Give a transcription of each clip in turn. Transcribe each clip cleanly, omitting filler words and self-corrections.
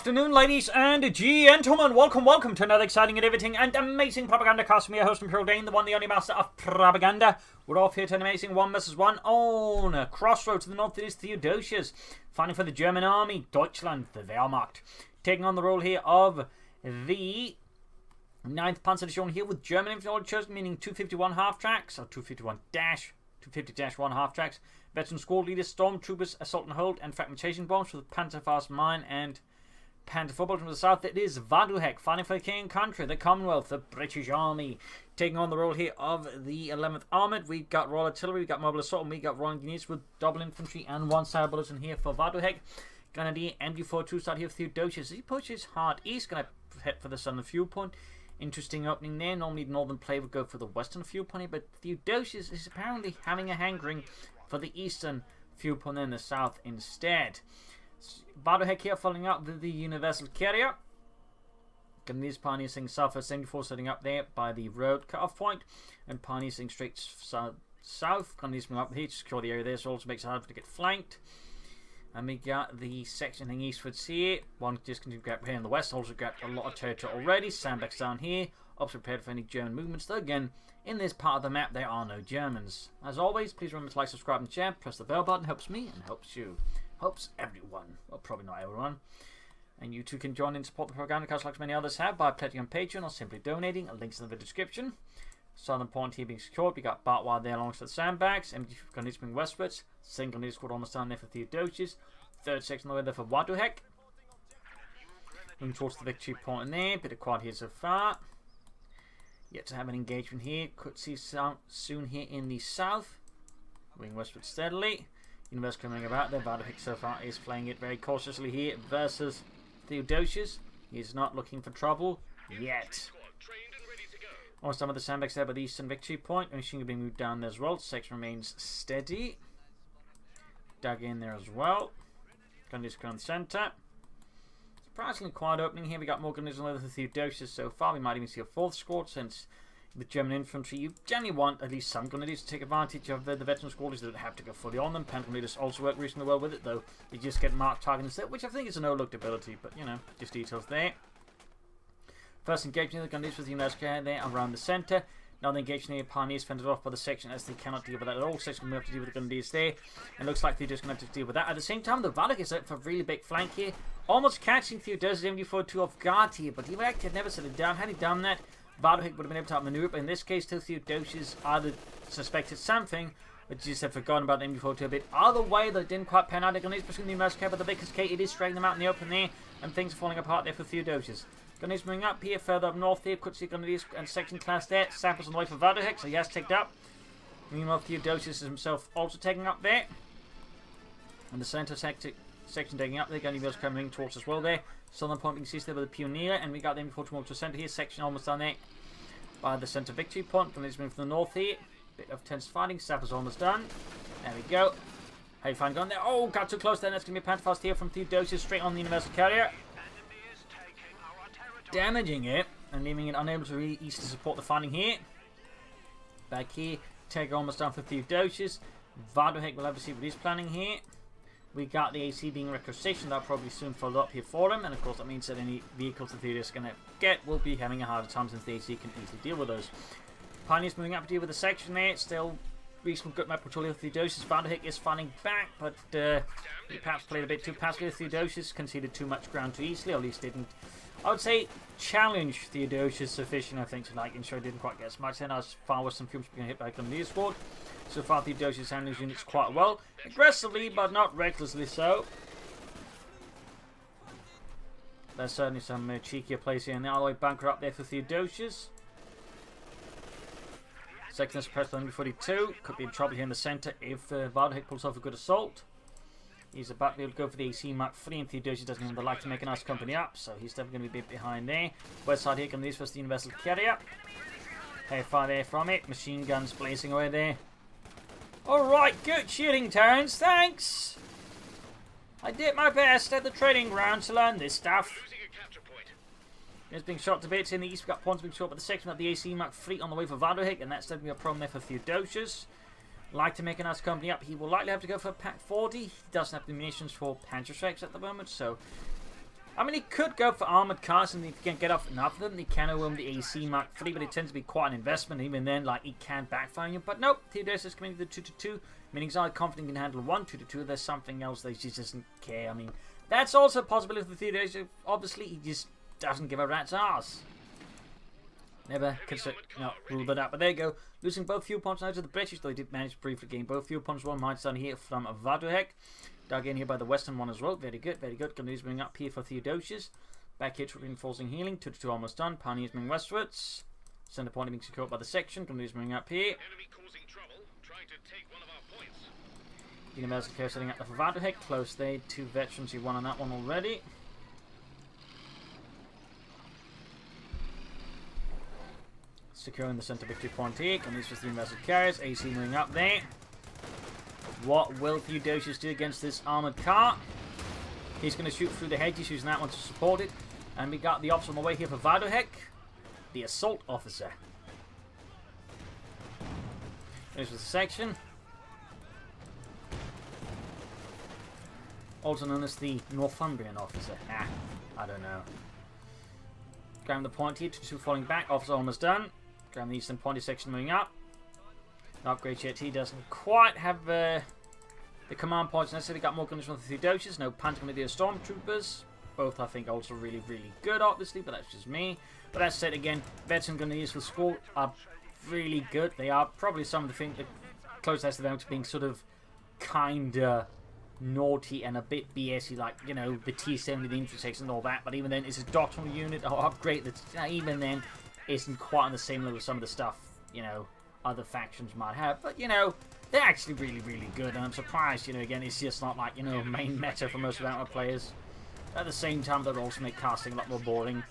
Afternoon, ladies and gentlemen. Welcome to another exciting and everything and amazing Propagandacast. Me, your host, Imperial Dane, the one, the only master of propaganda. We're off here to an amazing 1 vs 1 on Crossroads to the north. It is Theodosios, fighting for the German army, Deutschland, the Wehrmacht, taking on the role here of the 9th Panzer Division here with German infantry chosen, meaning 251 half tracks, or 250-1 half tracks. Veteran squad leaders, stormtroopers, assault and hold, and fragmentation bombs with Panzerfaust mine and Panther football from the south. It is Waduhek, fighting for the king and country, the Commonwealth, the British Army, taking on the role here of the 11th Armoured. We've got Royal Artillery, we've got Mobile Assault, and we've got Royal Engineers with double infantry and 1 cyber bulletin here for Waduhek. Grenadier MG42 start here for Theodosios. As he pushes hard east, going to head for the southern fuel point. Interesting opening there. Normally the northern play would go for the western fuel point here, but Theodosios is apparently having a hankering for the eastern fuel point in the south instead. Waduhek here following up with the Universal Carrier. Grenadiers pioneering south for 74 setting up there by the road cut-off point, and pioneering straight south. Grenadiers moving up here to secure the area there, so also makes it hard to get flanked. And we got the section heading eastwards here. One just continued to grab here in the west, also grabbed a lot of territory already. Sandbags down here, ops prepared for any German movements. Though again, in this part of the map there are no Germans. As always, please remember to like, subscribe and share. Press the bell button, helps me and helps you. Helps everyone. Well, probably not everyone. And you too can join in support the Propagandacast like many others have by pledging on Patreon or simply donating. A link's in the description. Southern point here being secured. We got Bartwire there alongside the sandbags. Empty grenadiers moving westwards. Single grenadier squad almost down there for Theodosios. Third section on the way there for Waduhek. Moving towards the victory point in there. Bit of quad here so far. Yet to have an engagement here. Could see soon here in the south. Moving westward steadily. Universe coming about there. Waduhek so far is playing it very cautiously here versus Theodosios. He's not looking for trouble yet. Almost done with the sandbags there by the eastern victory point. Machine being moved down there as well. Section remains steady. Dug in there as well. Grenadiers go in the centre. Surprisingly quiet opening here. We got more grenadiers on the Theodosios so far. We might even see a 4th squad, since with German infantry you generally want at least some grenadiers to take advantage of the veteran squadrons. They don't have to go fully on them. Panther grenadiers also work reasonably well with it, though they just get marked target instead, which I think is an overlooked ability, but you know, just details there. First engagement of the grenadiers with the Universal there around the centre. Now the engagement here, pioneers fended off by the section as they cannot deal with that at all. Section will have to deal with the grenadiers there, and looks like they're just going to have to deal with that. At the same time, the Waduhek is out for a really big flank here, almost catching Theodosios MG42 off guard here, but he had never set it down. Had he done that, Waduhek would have been able to outmaneuver, but in this case, Theodosios either suspected something, but just had forgotten about the MG42 a bit. Either way, though, it didn't quite pan out. The grenadiers pushing the Universal Carrier, but the biggest K, it is straightening them out in the open there, and things are falling apart there for Theodosios. Grenadiers moving up here, further up north here. Could see Grenadiers and section class there. Samples on the way for Waduhek, so he has ticked up. Meanwhile, Theodosios is himself also taking up there. And the centre section taking up there. Grenadiers coming towards as well there. Southern point being seized there by the Pioneer, and we got them before to move to the centre here. Section almost down there by the centre victory point. Grenadiers moving from the north here. Bit of tense fighting. Sappers almost done. There we go. How you find going there? Oh, got too close then. That's going to be a Pantherfaust here from Theodosios straight on the Universal Carrier. Damaging it and leaving it unable to really easily support the fighting here. Back here, Tiger almost down for Theodosios. Waduhek will have to see what he's planning here. We got the AC being requisitioned. That'll probably soon follow up here for him, and of course that means that any vehicles the Theodosios are going to get will be having a harder time, since the AC can easily deal with those. Pioneers moving up to deal with the section there. Still reasonable good map patrol with Theodosios. Waduhek is fighting back, but he perhaps played a bit too passively. Theodosios conceded too much ground too easily, or at least didn't, I would say, challenge Theodosios sufficient, I think, tonight. And sure didn't quite get as much then, as far as some fumes being hit by a Grenadier squad. So far, Theodosios handling his units quite well. Aggressively, but not recklessly so. There's certainly some cheekier plays here in the alloy bunker up there for Theodosios. Second suppressed on MG42. Could be in trouble here in the centre if Waduhek pulls off a good assault. He's about to be able to go for the AC Mark III, and Theodosios doesn't even like to make a nice company up, so he's definitely going to be a bit behind there. West side here comes these first the Universal Carrier. Hey, fire there from it. Machine guns blazing away there. Alright, good shooting, Terrence. Thanks! I did my best at the training ground to learn this stuff. It's being shot to bits in the east. We've got points being shot by the section of the AC Mark III on the way for Waduhek, and that's definitely a problem there for Theodosios. Like to make a nice company up. He will likely have to go for a Pack 40. He doesn't have the munitions for Panzer strikes at the moment, so I mean, he could go for armoured cars, and if he can get off enough of them, he can own the AC Mark III, but it tends to be quite an investment. Even then, like, it can backfire you. But nope, Theodosios is coming to the 2-2, meaning he's not confident he can handle 1 2-2. There's something else that he just doesn't care. I mean, that's also a possibility for Theodosios. Obviously, he just doesn't give a rat's ass. Never consider, no, rule that out. But there you go. Losing both fuel points now to the British, though he did manage to briefly gain both fuel points. One might stand here from Waduhek. Dug in here by the western one as well. Very good, very good. Going to bring up here for Theodosios. Back here to reinforcing healing. 2-2 almost done. Pioneers moving westwards. Center point being secured by the section. Going to bring up here. Enemy causing trouble, trying to take one of our points. Universal Care setting up for Waduhek. Close there. 2 veterans. You won on that one already. Securing the center victory point here. And this was the Universal Carriers. AC moving up there. What will Theodosios do against this armoured car? He's going to shoot through the hedges, using that one to support it. And we got the officer on the way here for Waduhek. The assault officer. This was the section. Also known as the Northumbrian officer. I don't know. Grabbing the point here, 2 falling back. Officer almost done. Grabbing the eastern pointy section moving up. No upgrade yet. He doesn't quite have the command points necessarily. Got more gunners from the Theodosios. No Panther Stormtroopers. Both, I think, also really, really good, obviously, but that's just me. But that said, again, veteran Grenadiers for the squad are really good. They are probably some of the things that closest to them to being sort of kinda naughty and a bit BSy, like, you know, the T-70, the Infantry and all that. But even then, it's a doctrinal unit or upgrade that even then isn't quite on the same level as some of the stuff, you know, other factions might have. But, you know, they're actually really, really good. And I'm surprised, you know, again, it's just not like, you know, main meta for most of our players. At the same time, that would also make casting a lot more boring.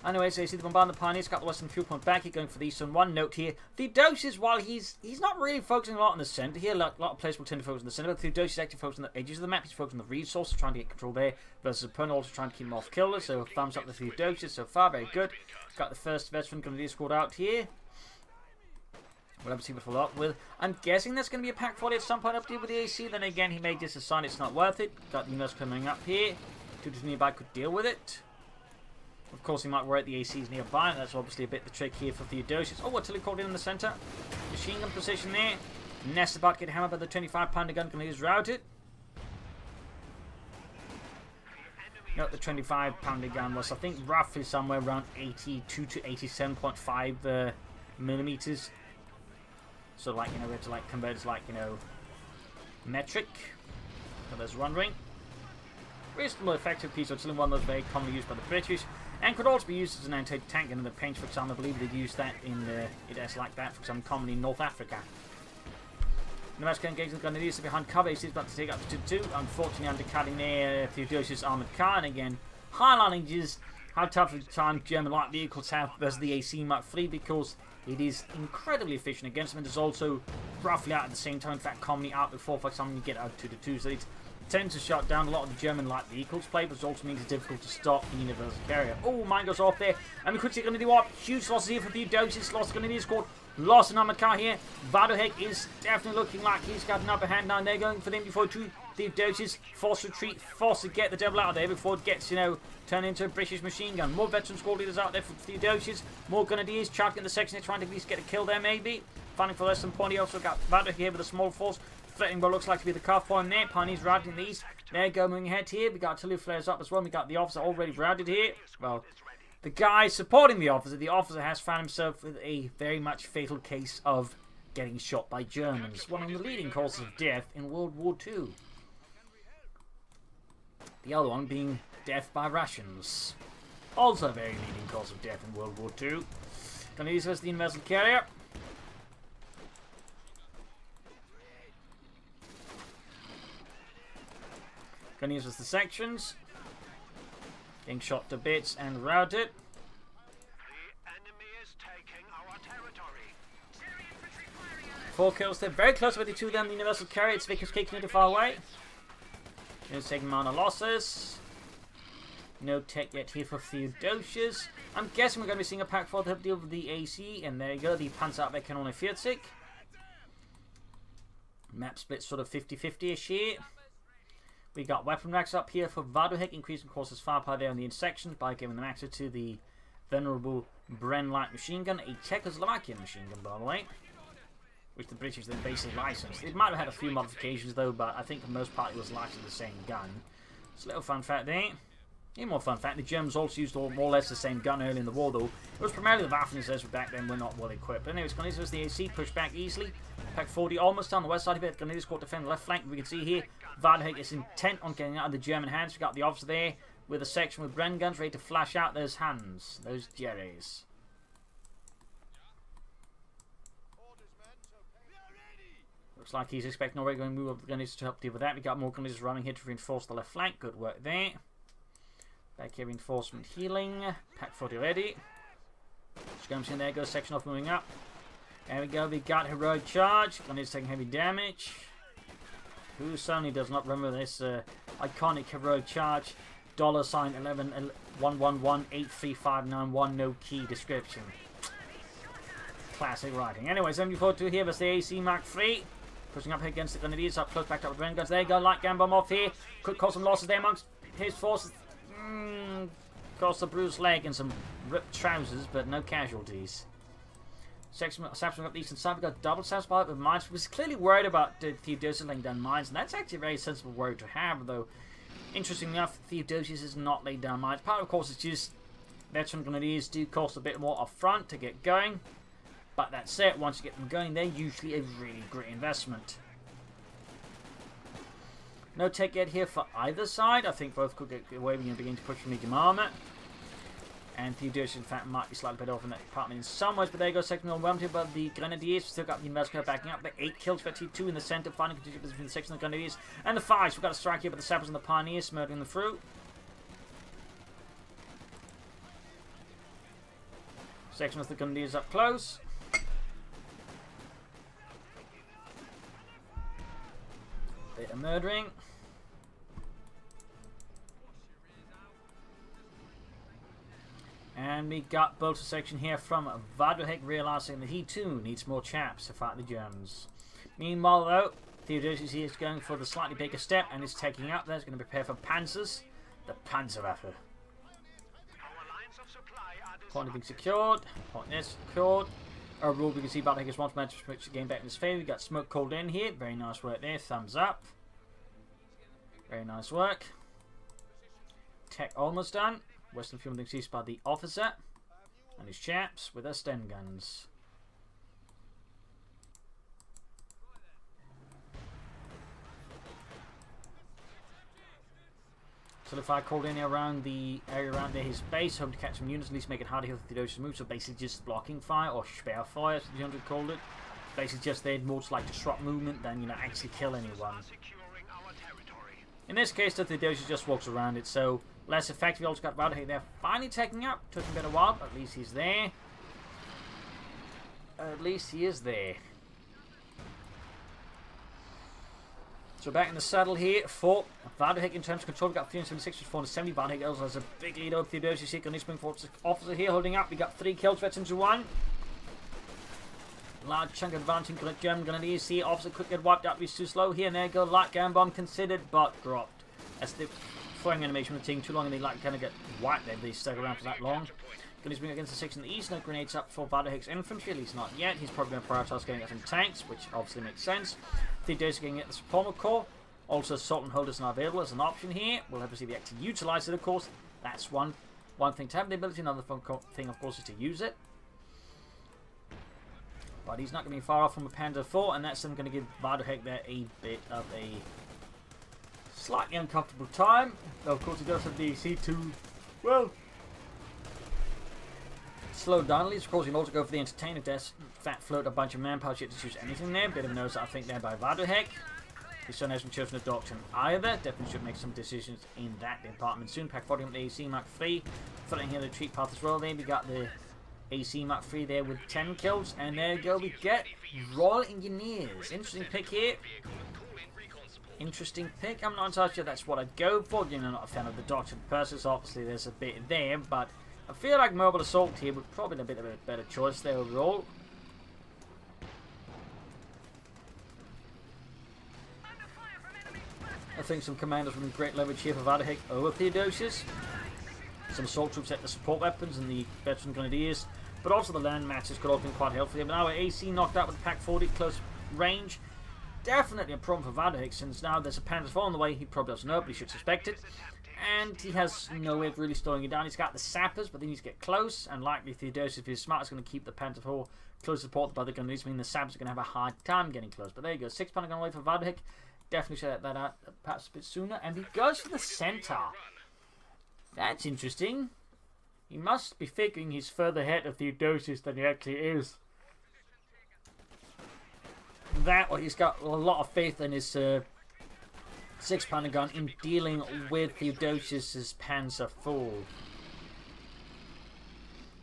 Anyway, so you see the bombardment Pioneers got the western fuel point back. He's going for the eastern one. Note here, Theodosios, while he's not really focusing a lot on the centre here, a lot of players will tend to focus on the centre, but Theodosios is actually focusing on the edges of the map. He's focusing on the resources, trying to get control there, versus opponent also trying to keep him off killer. So thumbs up to Theodosios so far, very good. Got the first veteran Grenadier squad out here. We'll have to see what follow up with. I'm guessing there's going to be a pack 40 at some point up here with the AC. Then again, he may just decide it's not worth it. Got the universe coming up here. 2 nearby could deal with it. Of course, he might worry the ACs nearby. That's obviously a bit the trick here for Theodosios. Oh, artillery called in the centre. Machine gun position there. Nest about to get hammered by the 25-pounder gun. Can use routed. Note the 25-pounder gun was, I think, roughly somewhere around 82 to 87.5 millimeters. So, like, you know, we have to like convert it to, like, you know, metric. So there's one ring. Reasonable effective piece of artillery, one of those very commonly used by the British, and could also be used as an anti-tank gun in the paint, for example. I believe they'd use that in it as like that, for example, commonly in North Africa. The Mexican engaging the Grenadiers behind cover. He's about to take up to 2. Unfortunately, undercutting their Theodosios armoured car, and again, highlighting just how tough a time German light vehicles have versus the AC Mark III, because it is incredibly efficient against them. It's also roughly out at the same time. In fact, commonly out before, for example, you get out 2-2. So it tends to shut down a lot of the German light vehicles play, but it also means it's difficult to stop the universal carrier. Oh, mine goes off there. And we could see Grenadier what? Huge losses here for Theodosios. Lost Grenadier squad. Lost an armoured car here. Waduhek is definitely looking like he's got an upper hand now. They're going for them before 2. Theodosios forced retreat, forced to get the devil out of there before it gets, you know, turned into a British machine gun. More veteran squad leaders out there for Theodosios. More Grenadiers charging in the section. They're trying to at least get a kill there, maybe. Finding for less than point. He also got Waduhek here with a small force. Threatening what looks like to be the cuff point there. Pioneers routed in the east. There you go, moving ahead here. We got artillery flares up as well. We got the officer already routed here. Well, the guy supporting the officer has found himself with a very much fatal case of getting shot by Germans. One of the leading causes of death in World War II. The other one being death by Russians. Also a very leading cause of death in World War II. Gonna use this as the universal carrier. Gonna use as the sections. Getting shot to bits and routed. The enemy is taking our territory. 4 kills there. Very close with the 2 of them. The universal carrier. It's Vickers kicking it far away. It's taking minor losses. No tech yet here for Theodosios. I'm guessing we're going to be seeing a pack 4 to help deal with the AC. And there you go. The Panzerabwehr Kanone 40. Map split sort of 50-50-ish here. We got weapon racks up here for Waduhek, increasing courses firepower there on the intersections by giving them access to the venerable Bren light machine gun, a Czechoslovakian machine gun, by the way, which the British then basically licensed. It might have had a few modifications though, but I think for the most part it was largely the same gun. It's a little fun fact there. Even more fun fact, the Germans also used more or less the same gun early in the war though. It was primarily the Waffen back then were not well equipped. But anyways, Grenadiers the AC pushed back easily. Pack 40 almost on the west side of it. Grenadiers caught defend the left flank. We can see here, Waduhek is intent on getting out of the German hands. We got the officer there with a section with Bren guns ready to flash out those hands, those Jerrys. Looks like he's expecting already going to move up the Grenadiers to help deal with that. We got more Grenadiers running here to reinforce the left flank. Good work there. Back here, reinforcement healing. Pack 40 ready. Scums in there, goes section off, moving up. There we go, we got heroic charge. Grenadiers taking heavy damage. Who certainly does not remember this iconic heroic charge? $11 111 no key description. Classic writing. Anyway, 74-2 here versus the AC Mark III. Pushing up here against the Grenadiers, up close, backed up with Bren guns. There you go, light gun bomb off here. Could cause some losses there amongst his forces. Cost a bruised leg and some ripped trousers, but no casualties. Samson up the eastern side. We've got double satisfied with mines. We're clearly worried about Theodosios laying down mines, and that's actually a very sensible worry to have, though. Interestingly enough, Theodosios has not laid down mines. Part of course is just veteran Grenadiers do cost a bit more up front to get going, but that said, once you get them going, they're usually a really great investment. No tech yet here for either side. I think both could get away when you begin to push for medium armor. And Theodosios, in fact, might be slightly better off in that department in some ways. But there you go, second overwhelmed here by the Grenadiers. Still got the Americans backing up. The 8 kills for T2 in the center, finding continuity between the section of the Grenadiers and the 5s. We've got a strike here by the Sappers and the Pioneers, murdering them through. Section of the Grenadiers up close. Bit of murdering. And we got bolter section here from Waduhek, realizing that he too needs more chaps to fight the Germans. Meanwhile though, Theodosios here is going for the slightly bigger step and is taking up there. He's going to prepare for Panzers, the Panzerwaffe. Point being secured, point there secured. Overall, we can see Waduhek has once managed to switch the game back in his favour. We got smoke called in here, very nice work there, thumbs up. Very nice work. Tech almost done. Western field being seized by the officer and his chaps with their Sten guns. Solidify called in around the area around there, his base, hoping to catch some units, at least make it harder here for Theodosios' move. So basically just blocking fire, or spare fire as the 100 called it. Basically just there more to like disrupt movement than, you know, actually kill anyone. In this case, the Theodosios just walks around it, so less effective. We also got Waduhek there finally taking up. Took him a bit of a while, but at least he's there. At least he is there. So back in the saddle here for Waduhek in terms of control. We got 376 to 470. Waduhek also has a big lead over Theodosios here. Gonna spring forward officer here holding up. We got 3 kills, veterans to 1. Large chunk of advantage German Grenadiers here. Officer could get wiped out. He's too slow here. And there you go. Light gun bomb considered, but dropped. As the firing animation was taking too long and they like kind of get wiped there. They stuck around for that long. Grenadiers bring against the 6 in the east. No grenades up for Waduhek's infantry, at least not yet. He's probably going to prioritise getting at some tanks, which obviously makes sense. Theodosios getting at the support corps. Also, assault and holders are available as an option here. We'll have to see the act to utilise it, of course. That's one thing to have the ability. Another thing, of course, is to use it. But he's not going to be far off from a Panzer IV, and that's going to give Waduhek there a bit of a slightly uncomfortable time. Though, of course, he does have the C2, well, slow down at least. Of course, he can also go for the entertainer desk. Fat float a bunch of manpower shit to choose anything there. Bit of a nose, I think, there by Waduhek. His son hasn't chosen a doctrine either. Definitely should make some decisions in that department soon. Pack 40 on the AC Mark III. Filling here the retreat path as well. There we got the AC Mark III there with 10 kills. And there you go, we get Royal Engineers. Interesting pick here. Interesting pick. I'm not entirely sure that's what I'd go for. You know, not a fan of the doctrine versus. Obviously, there's a bit there. But I feel like Mobile Assault here would probably be a bit of a better choice there overall. I think some commanders will be great leverage here for Waduhek over Theodosios. Some assault troops at the support weapons and the veteran grenadiers, but also the land matches could all have been quite helpful here. But now AC knocked out with the Pack 40 close range. Definitely a problem for Waduhek, since now there's a Panzer IV on the way. He probably doesn't know, but he should suspect it. And he has no way of really slowing it down. He's got the sappers, but they need to get close. And likely Theodosios, if he's smart, is going to keep the Panzer IV close supported by the grenadiers, meaning the sappers are going to have a hard time getting close. But there you go, 6 pounder gun away for Waduhek. Definitely should have that out perhaps a bit sooner. And he goes for the centaur. That's interesting. He must be figuring he's further ahead of Theodosios than he actually is. That, or he's got a lot of faith in his 6 pounder gun in dealing with Theodosios' Panzer IV.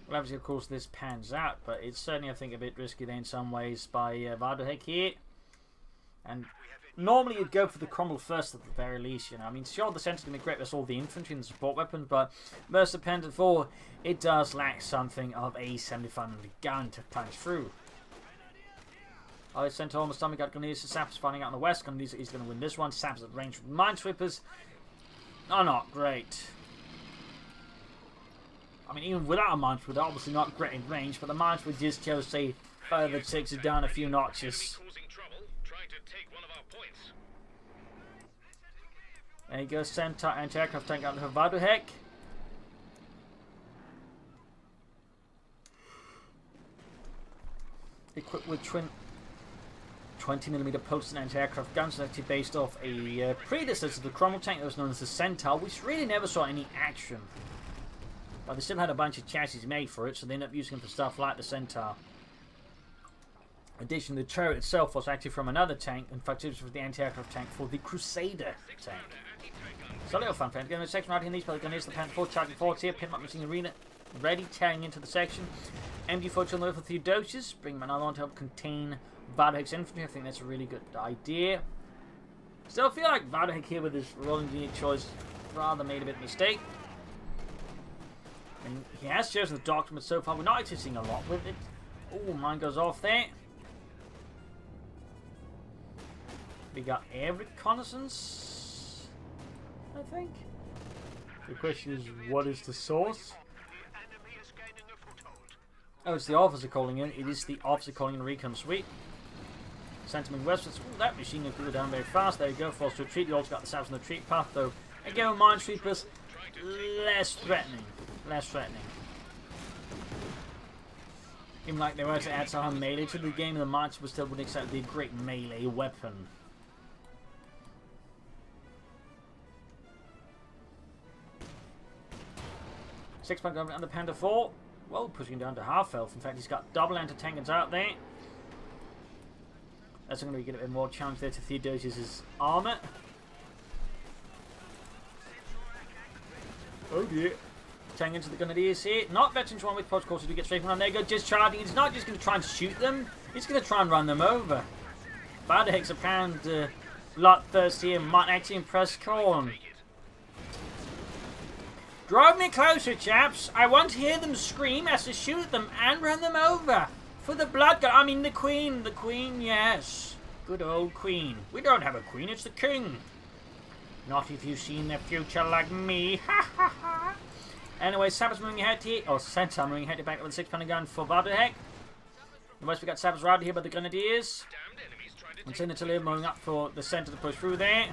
Well, obviously, of course, this pans out, but it's certainly, I think, a bit risky there in some ways by Waduhek here. And normally you'd go for the Cromwell first at the very least, you know. I mean, sure, the centre's going to be great with all the infantry and the support weapons, but versus the Panzer IV, it does lack something of a 75mm gun to punch through. Centaur almost done. We got Grenadiers and Sappers fighting out in the west. Grenadiers is going to win this one. Sappers at range with Minesweepers are not great. I mean, even without a Minesweeper, they're obviously not great in range, but the Minesweeper just chose to further takes it down a few notches. There you go, Centaur anti-aircraft tank out for Waduhek. Equipped with 20mm posted anti-aircraft guns, actually based off a predecessor to the Cromwell tank that was known as the Centaur, which really never saw any action. But they still had a bunch of chassis made for it, so they ended up using them for stuff like the Centaur. Additionally, the turret itself was actually from another tank. In fact, it was the anti-aircraft tank for the Crusader tank. So a little fun fact. Getting the section right here in these, but the Grenadiers, the Panther IV charging forwards here. Pin up machine arena, ready, tearing into the section. MG4 on the way for Theodosios. Bring him another one to help contain Waduhek's infantry. I think that's a really good idea. Still feel like Waduhek here with his rolling unit choice rather made a bit of a mistake. I mean, he has chosen the doctrine, but so far we're not actually seeing a lot with it. Oh, mine goes off there. We got air reconnaissance, I think. The question is, what is the source? Oh, it's the officer calling in. It is the officer calling in a recon sweep. Sentiment westwards. Ooh, that machine gun could go down very fast. There you go, forced to retreat. You also got the Saps on the retreat path, though. Again, with Minesweepers, less threatening. Less threatening. Even like they were to add some melee to the game, the Minesweeper still wouldn't exactly be a great melee weapon. Six point government under Panda 4. Well, pushing down to half health. In fact, he's got double anti-tank guns out there. That's going to be a bit more challenge there to Theodosios' armour. Oh dear. Tank into the Grenadiers here. Not veterans one with protocols to do get straight from around. There you go, just charging. He's not just going to try and shoot them. He's going to try and run them over. Waduhek's apparent bloodthirsty and might actually impress Corn. Drive me closer, chaps. I want to hear them scream as to shoot them and run them over. For the blood god. I mean the Queen. The Queen, yes. Good old Queen. We don't have a Queen, it's the King. Not if you've seen the future like me. Ha ha ha. Anyway, Sappers moving ahead here. Or Centaur moving ahead back with the 6 pounder gun for Waduhek. The west we got Sappers right here by the Grenadiers. And Senator moving up for the centre to push through there.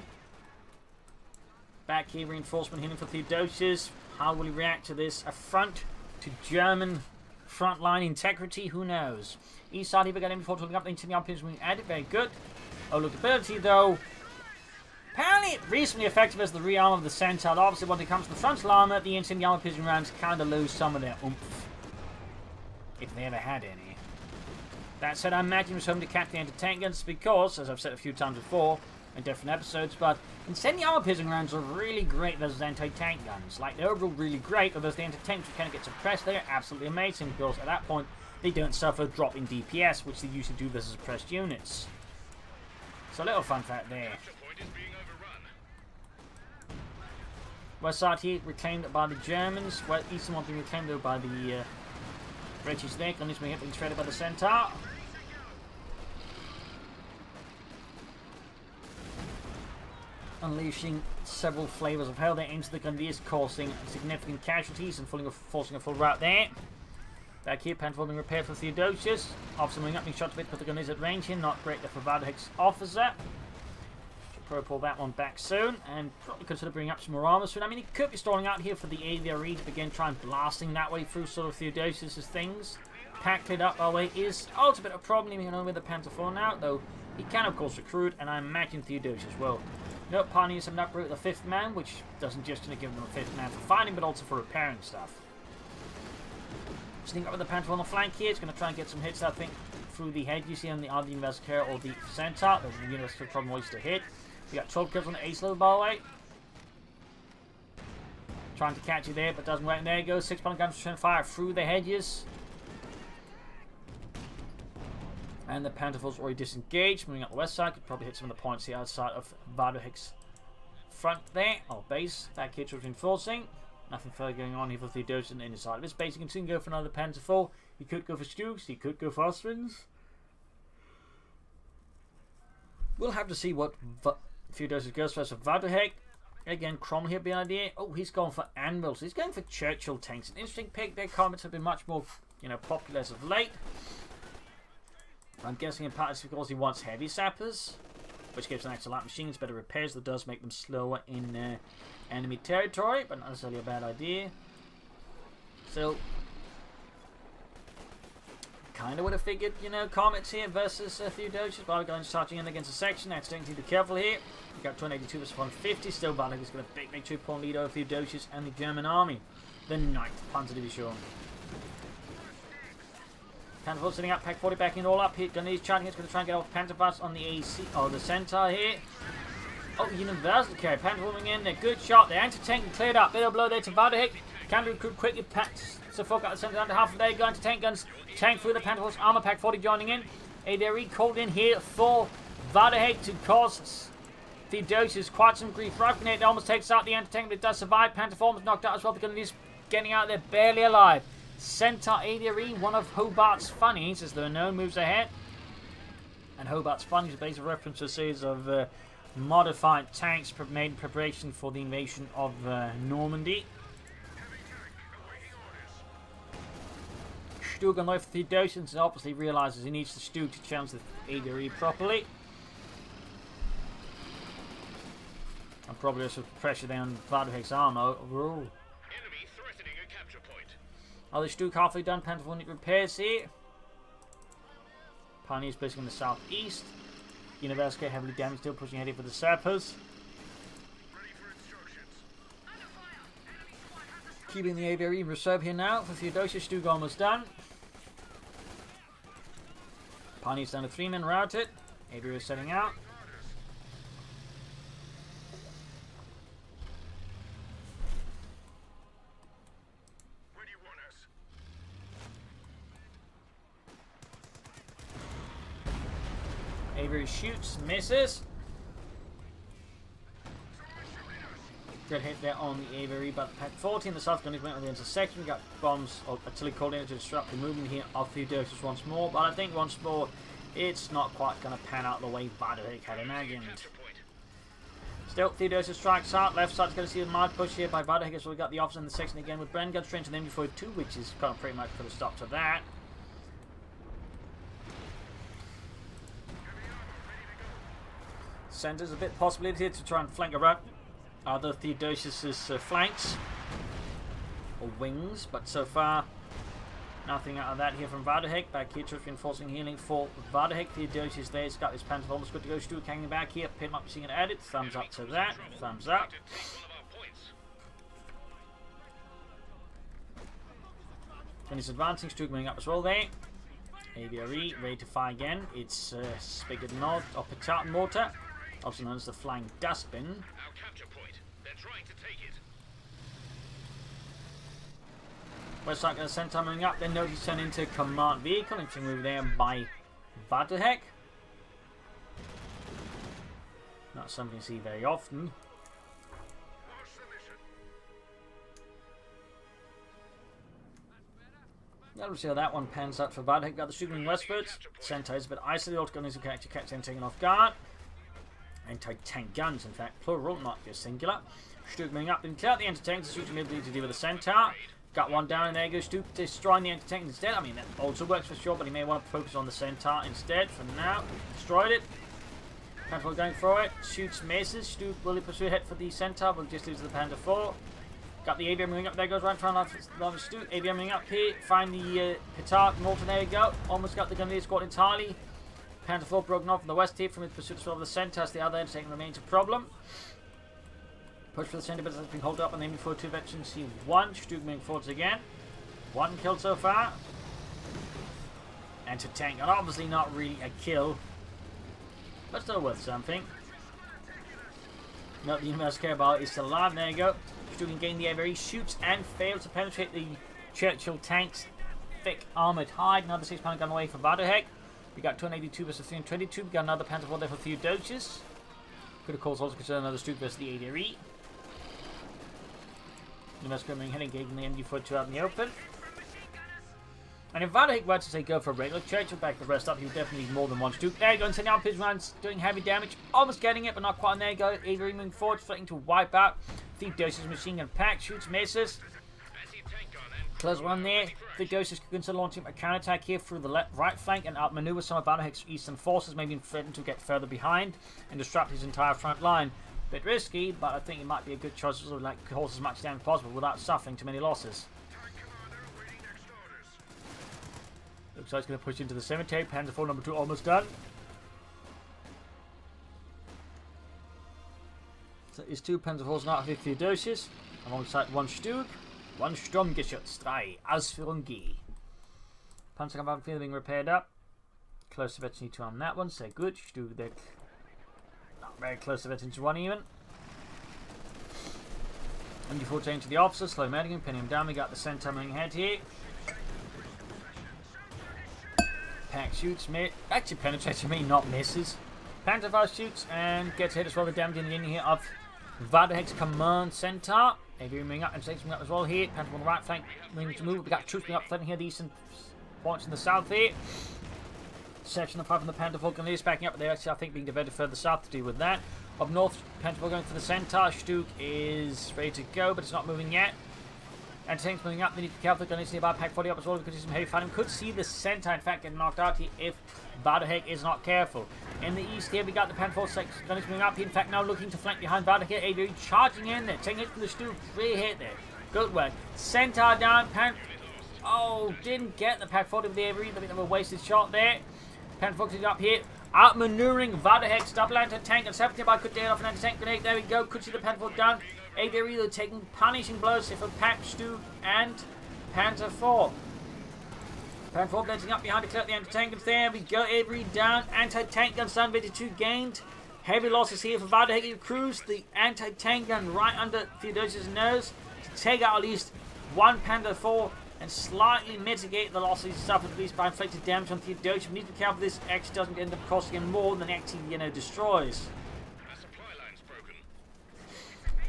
Back here, reinforcement healing for Theodosios. How will he react to this affront to German frontline integrity? Who knows? East side here, we got M4 holding up the interior moving added. Very good. Overlookability, though. Apparently reasonably effective as the rearm of the Centaur. Obviously, when it comes to the frontal armour, the interior armour pigeon rounds kind of lose some of their oomph. If they ever had any. That said, I imagine he was hoping to cap the anti-tank guns because, as I've said a few times before, in different episodes, but incendiary armor piercing rounds are really great versus anti-tank guns. Like, they're overall really great, but versus the anti-tanks who kind of get suppressed, they're absolutely amazing because at that point, they don't suffer a drop in DPS, which they usually do versus suppressed units. So a little fun fact there. West side here reclaimed by the Germans. Well, eastern one being reclaimed though by the British there. Gunners being shredded by the Centaur. unleashing several flavors of hell. They aim to the Grenadiers, causing significant casualties and forcing a full rout there. Back here, Panther being repaired for Theodosios. Officer moving up, being shot a bit, but the Grenadiers at range here. Not great there for Waduhek's officer. Should probably pull that one back soon, and probably consider bringing up some more armor soon. I mean, he could be stalling out here for the AVRE to begin trying blasting that way through sort of Theodosios' things. Packed it up our way is also a bit of a problem, even though with the Panther falling out, though he can of course recruit, and I imagine Theodosios will. Nope, Pioneers have uproot the 5th man, which doesn't just give them a 5th man for fighting, but also for repairing stuff. Sneak up with the Panther on the flank here. It's going to try and get some hits, I think, through the head you see on the either Universal Care or the Centaur. The Universal problem ways to hit. We got 12 kills on the ace level, by the way. Trying to catch you there, but doesn't work. And there you go. 6-pound guns trying to fire through the hedges. And the Panther's already disengaged. Moving up the west side. Could probably hit some of the points here outside of Waduhek's front there. Or base. That kid was reinforcing. Nothing further going on here for Theodosios in the side of his base. He can soon go for another Panther. He could go for Stukes. He could go for Austrians. We'll have to see what Theodosios goes for. So Waduhek. Again, Cromwell here being an idea. Oh, he's going for anvils. He's going for Churchill tanks. An interesting pick. Their comets have been much more, popular as of late. I'm guessing in part it's because he wants heavy sappers, which gives an extra light machines, better repairs, that does make them slower in enemy territory, but not necessarily a bad idea. So, kind of would have figured, comets here versus Theodosios, but I'm going charging in against a section. That's going to be careful here. We got 282 versus 150. Still, Waduhek is going to big 2-point lead over Theodosios and the German army, the 9th Panzer Division. Panther sitting up, pack 40 backing it all up here. Grenadiers charging, it's going to try and get off Panther on the AC, or the Centaur here. Oh, Universal Carry, Panther moving in there, good shot. The anti-tank cleared up, little blow there to Waduhek. Can recruit quickly, so folk out the Centaur under half of there, go anti-tank guns, tank through the Panther armor, pack 40 joining in. ADRE called in here for Waduhek to cause Theodosios quite some grief. Right grenade almost takes out the anti-tank, but it does survive. Panther almost knocked out as well, the Grenadiers getting out there barely alive. Centaur ADRE, one of Hobart's funnies, as there are no moves ahead. And Hobart's funnies are basically reference to a series of modified tanks made in preparation for the invasion of Normandy. Stu going for Theodosios and obviously realises he needs the Stu to challenge the ADRE properly. And probably also pressure down Waduhek's armor overall. Oh, the Stuke halfway done. Panther need repairs here. Pioneers basically in the southeast. Universal heavily damaged, still pushing ahead for the sappers. Keeping the AVRE in reserve here now for Theodosios. Stuke almost done. Pioneers down to 3 men routed. AVRE is setting out. AVRE shoots, misses. Good hit there on the AVRE, but Pack 40 in the south gun went on the intersection. We got bombs or artillery called in to disrupt the movement here of Theodosios once more, but I think once more it's not quite going to pan out the way Waduhek had imagined. Still, Theodosios strikes out. Left side's going to see a mild push here by Waduhek, so we got the officer in the section again with Bren guns straight to the MG42, which is kind of pretty much put a stop to that. Centers a bit possibility here to try and flank around other Theodosios' flanks or wings, but so far nothing out of that here from Waduhek. Back here, just reinforcing healing for Waduhek. Theodosios there, he's got his Panther almost good to go. Stu hanging back here, pin him up, seeing it added. Thumbs up to that. Thumbs up. When he's advancing, Stu moving up as well there. AVRE ready to fire again. It's Spigot Nod or Petard Mortar, also known as the Flying Dustbin. Our capture point. They're trying to take it. West side Centaur moving up, then notice turn into command vehicle, interesting move there by Waduhek. Not something you see very often. We'll see how that one pans out for Waduhek. Got the shooting westwards. Centaur is a bit isolated. Ultimately, to catch him taken off guard. anti-tank guns, in fact, plural, not just singular. Stuke moving up, didn't clear out the anti-tank, so Stuke's ability to deal with the centaur. Got one down, and there goes Stuke, destroying the anti-tank instead. I mean, that also works for sure, but he may want to focus on the centaur instead for now. Destroyed it. Panther 4 going for it, shoots, misses. Stuke will pursue ahead for the centaur, will just lose to the Panther 4. Got the avian moving up, there goes right in front of Stuke. Avian moving up here, find the Petard, Norton, there you go. Almost got the Gunneer squad entirely. Panther 4 broken off from the west here from his pursuit of the centaur, as the other end taking remains a problem. Push for the center, but it's been held up, and then before 2 veterans see 1. Stuke moving forwards again. 1 kill so far. Anti-tank, and obviously not really a kill, but still worth something. Not the universe care about is still alive, there you go. Stuke can gain the air, he shoots and fails to penetrate the Churchill tank's thick armoured hide. Another 6-pounder gun away from Waduhek. We got 282 versus 322. We got another Panther 4 there for Theodosios. Could of course also consider another Stuke versus the ADRE. Universe coming head engaging the MD42 out in the open. And if Waduhek were to say go for a regular Churchill, back the rest up, he would definitely need more than 1 Stuke. There you go, and so now Pizman's doing heavy damage, almost getting it, but not quite. And there you go, ADRE moving forward, threatening to wipe out Theodosios' machine gun pack, shoots, misses. Close one there. Theodosios could consider launching a counterattack here through the right flank and outmaneuver some of Waduhek's eastern forces, maybe threaten to get further behind and disrupt his entire front line. Bit risky, but I think it might be a good choice to like cause as much damage as possible without suffering too many losses. Looks like it's going to push into the cemetery. Panther 4 number 2 almost done. So it's 2 Panther 4s now with Theodosios, alongside 1 Stuke, 1 Sturmgeschütz, 3 Ausführung. Panzerkampf being repaired up. Close to veteran 2 on that one, so good. Stuke deck. Not very close to veteran 1 even. MD4 change to the officer, slow medic him, pinning him down. We got the centaur moving ahead here. Pack shoots, actually penetrates me, not misses. Panther 5 shoots and gets hit as well. The damage in the end here of Waduhek's command centaur. AV moving up and takes moving up as well here. Panther on the right flank moving to move. We got troops moving up, threatening here. Decent points in the south here. Section of 5 from the Panther 4 Gunneers backing up, but they're actually, I think, being diverted further south to deal with that. Up north, Panther 4 going for the centaur. Stuke is ready to go, but it's not moving yet. And tanks moving up, they need to be careful. Gunneers nearby, pack 40 up as well because he's some heavy fighting. Could see the centaur, in fact, get knocked out here if Waduhek is not careful. In the east here, we got the Panther 4 Gunneers moving up here. In fact, now looking to flank behind Waduhek. AV charging in there, taking it from the Stuke. Free hit there. Good work. Centaur down. Oh, didn't get the pack 40 with the AV. A bit of a wasted shot there. Panther 4 up here. Outmaneuvering Waduhek's double anti-tank and 70 by could deal off an anti-tank grenade. There we go. Could see the Panther 4 down. ADRE taking punishing blows here from Pack, Stuke, and Panther 4. Panther 4 blending up behind to clear the anti-tank guns. There we go. ADRE down. Anti-tank guns down. 22 gained. Heavy losses here for Waduhek, who crews the anti-tank gun right under Theodosios' nose to take out at least 1 Panther 4 and slightly mitigate the losses he suffered, at least by inflicted damage on Theodosios. We need to be careful this actually doesn't end up costing him more than it actually, destroys.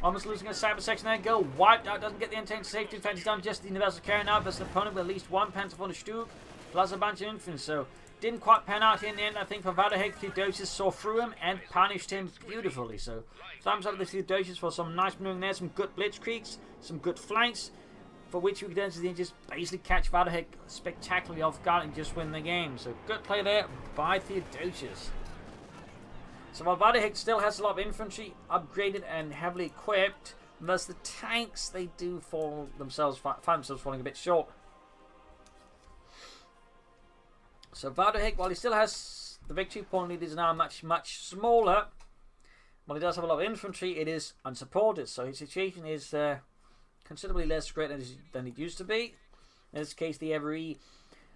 Almost losing a cyber section there. Go wiped out. Doesn't get the anti-tank safety. In fact, he's done just the universal carry now. Versus an opponent with at least 1 Panther 4 Stuke, plus a bunch of Infantry. So didn't quite pan out here in the end. I think for Waduhek, Theodosios saw through him and punished him beautifully. So thumbs up to Theodosios for some nice maneuvering there. Some good blitzkriegs, some good flanks, for which we can then just basically catch Waduhek spectacularly off guard and just win the game. So good play there by Theodosios. So while Waduhek still has a lot of infantry upgraded and heavily equipped, thus the tanks, they do find themselves falling a bit short. So Waduhek, while he still has the victory point lead, is now much smaller. While he does have a lot of infantry, it is unsupported. So his situation is considerably less great than it used to be. In this case, the Every,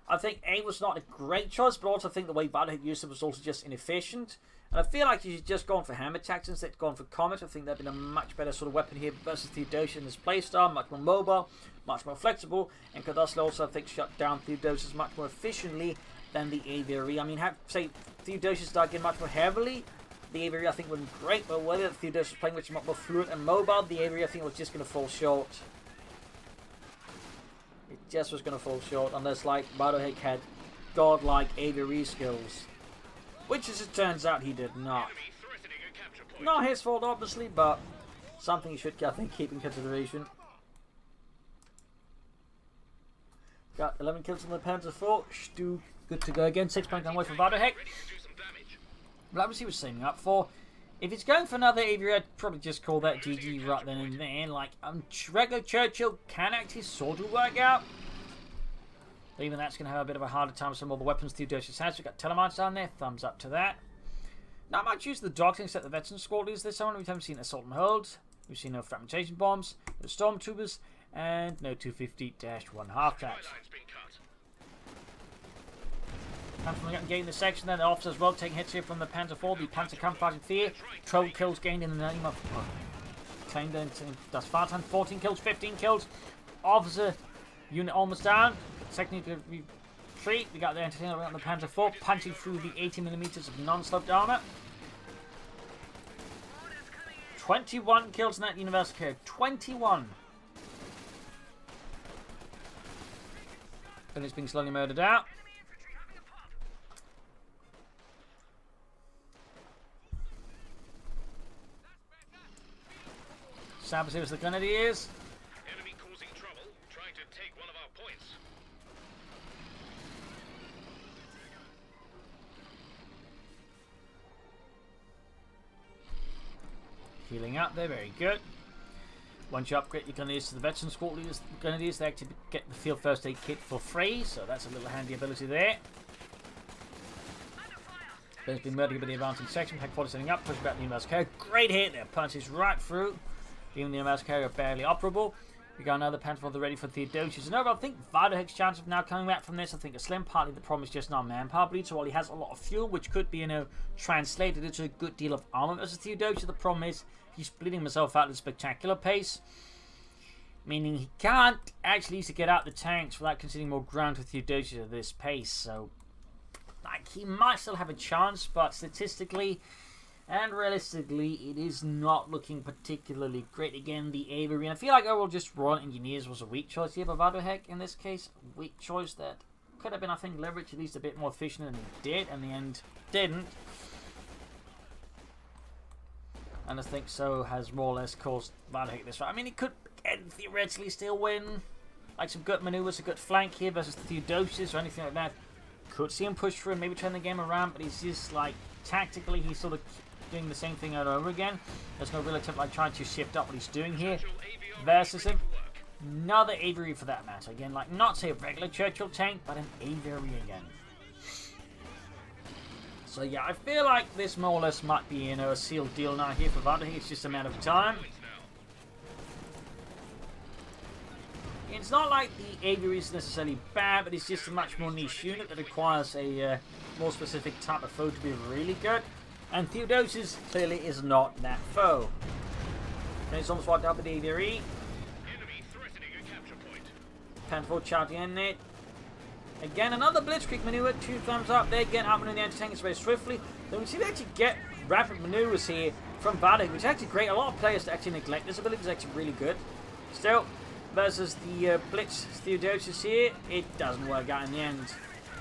I think A was not a great choice, but also I think the way Waduhek used it was also just inefficient. And I feel like he's just gone for hammer attacks instead of gone for Comet. I think that'd been a much better sort of weapon here versus Theodosios in his playstyle, much more mobile, much more flexible, and could thus also, I think, shut down Theodosios much more efficiently than the AVRE. I mean, say Theodosios dug in much more heavily, the AVRE I think would have been great, but whether Theodosios was playing much more fluid and mobile, the AVRE I think was just going to fall short. It just was going to fall short unless like Waduhek had godlike AVRE skills. Which, as it turns out, he did not. Not his fault, obviously, but something you should, I think, keep in consideration. Got 11 kills on the Panzer IV. Stu, good to go again. 6 points away from Waduhek. But obviously, was saving up for. If it's going for another aviary, I'd probably just call that GG right then and there. Like, regular Churchill can actually sort of work out. But even that's going to have a bit of a harder time with some of the weapons Theodosios has. We've got telemarks down there. Thumbs up to that. Not much use of the dogs except the veteran squad is this one. We haven't seen assault and holds. We've seen no fragmentation bombs, no stormtroopers, and no 250-1 half-tracks. And from getting the section then, the officers as well taking hits here from the Panzer IV, the Panzer Kampfwagen 4. 12 kills gained in the name of claimed that's far time, 14 kills, 15 kills. Officer unit almost down. Second unit retreat. We got the entertainer on the Panzer IV, punching through the 80mm of non-sloped armor. 21 kills in that universal carrier. 21. And it's being slowly murdered out. Saboteurs with the Grenadiers. Enemy causing trouble, trying to take one of our points. Healing up there, very good. Once you upgrade your Grenadiers to the veteran squad leaders, Grenadiers, they actually get the field first aid kit for free, so that's a little handy ability there. There's been murdered by the advancing section. Pack 40 setting up, push back the universal carrier. Great hit there, punches right through. Even the universal carrier barely operable. We got another Panzer IV ready for Theodosios. And overall, I think Waduhek's chance of now coming back from this, I think, a slim. Partly the problem is just not manpower bleed. So while he has a lot of fuel, which could be, translated into a good deal of armor versus Theodosios, the problem is he's bleeding himself out at a spectacular pace. Meaning he can't actually use to get out the tanks without conceding more ground to Theodosios at this pace. So, like, he might still have a chance, but statistically and realistically, it is not looking particularly great. Again, the aviary. And I feel like overall just Royal Engineers was a weak choice here, but Waduhek in this case, a weak choice that could have been, I think, leveraged at least a bit more efficient than he did, and in the end didn't. And I think so has more or less caused Waduhek this fight. I mean, he could theoretically still win. Like some good maneuvers, a good flank here versus Theodosios or anything like that. Could see him push through and maybe turn the game around, but he's just like, tactically, he's sort of doing the same thing over and over again. There's no real attempt like trying to shift up what he's doing here versus him. Another aviary for that matter. Again, like not say a regular Churchill tank, but an aviary again. So yeah, I feel like this more or less might be, a sealed deal now here for Waduhek. It's just a matter of time. It's not like the aviary is necessarily bad, but it's just a much more niche unit that requires a more specific type of foe to be really good. And Theodosios clearly is not that foe. And it's almost wiped out with the aviary. Enemy threatening a capture point. Panzer IV charging in it. Again, another blitzkrieg maneuver. 2 thumbs up there. Again, outmaneuvering the anti-tanks very swiftly. Then we see they actually get rapid maneuvers here from Waduhek, which is actually great. A lot of players actually neglect this ability. It's actually really good. Still, versus the Blitz Theodosios here, it doesn't work out in the end.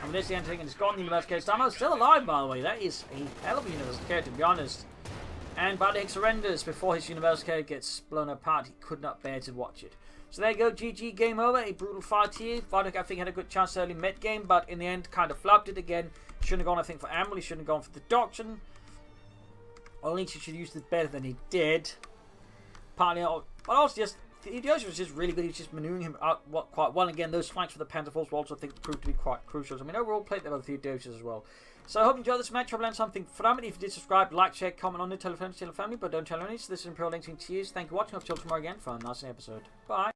And with this, the anti-tank has gone. The universal carrier Stamo still alive, by the way. That is a hell of a universal carrier, to be honest. And Waduhek surrenders before his universal carrier gets blown apart. He could not bear to watch it. So there you go, GG, game over. A brutal fight here. Waduhek, I think, had a good chance early mid-game, but in the end, kind of flubbed it again. Shouldn't have gone, I think, for Amble. He shouldn't have gone for the Doctrine. Or at least he should have used it better than he did. Partly, but also just, Theodosios was just really good. He was just maneuvering him out quite well. And again, those flanks for the Panzer IVs will also, I think, proved to be quite crucial. I mean, overall, played there with Theodosios as well. So I hope you enjoyed this match. I hope you learned something from it. If you did, subscribe, like, share, comment on it, tell a friend, tell a family, but don't tell anyone. So this is Imperial Links. Cheers. Thank you for watching. I'll see you tomorrow again for a nice episode. Bye.